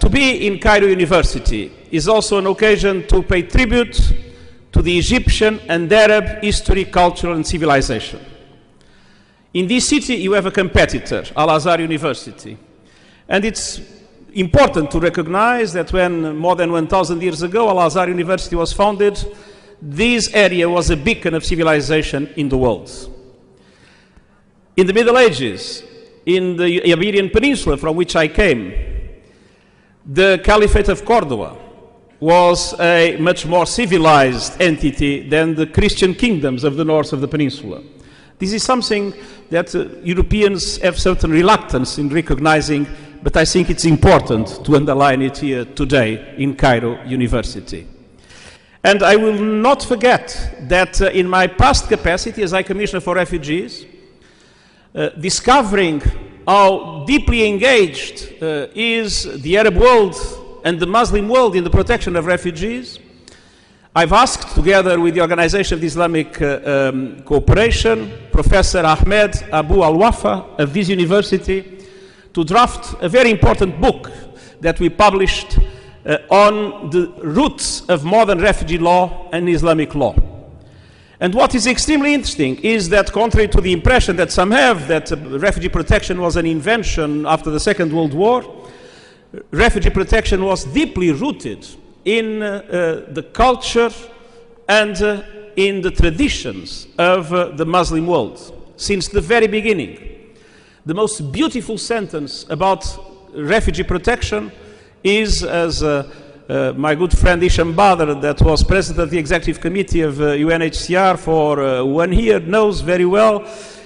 to be in Cairo University is also an occasion to pay tribute to the Egyptian and Arab history, culture, and civilization. In this city, you have a competitor, Al-Azhar University. And it's important to recognize that when more than 1,000 years ago Al-Azhar University was founded, this area was a beacon of civilization in the world. In the Middle Ages, in the Iberian Peninsula from which I came, the Caliphate of Cordoba was a much more civilized entity than the Christian kingdoms of the north of the peninsula. This is something that Europeans have certain reluctance in recognizing, but I think it's important to underline it here today in Cairo University. And I will not forget that in my past capacity as High Commissioner for Refugees, discovering how deeply engaged is the Arab world and the Muslim world in the protection of refugees, I've asked, together with the Organization of the Islamic Cooperation, Professor Ahmed Abu Al-Wafa of this university, to draft a very important book that we published on the roots of modern refugee law and Islamic law. And what is extremely interesting is that, contrary to the impression that some have, that refugee protection was an invention after the Second World War, refugee protection was deeply rooted in the culture and in the traditions of the Muslim world since the very beginning. The most beautiful sentence about refugee protection is, as my good friend Isham Badr, that was president of the executive committee of UNHCR for 1 year, knows very well.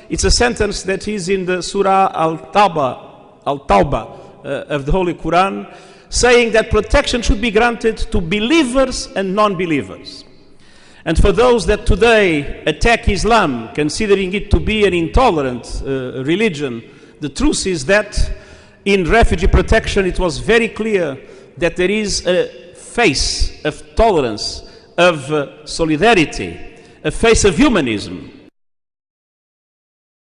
It's a sentence that is in the Surah Al-Tawbah of the Holy Quran, saying that protection should be granted to believers and non-believers. And for those that today attack Islam, considering it to be an intolerant religion, the truth is that in refugee protection it was very clear that there is a face of tolerance, of solidarity, a face of humanism,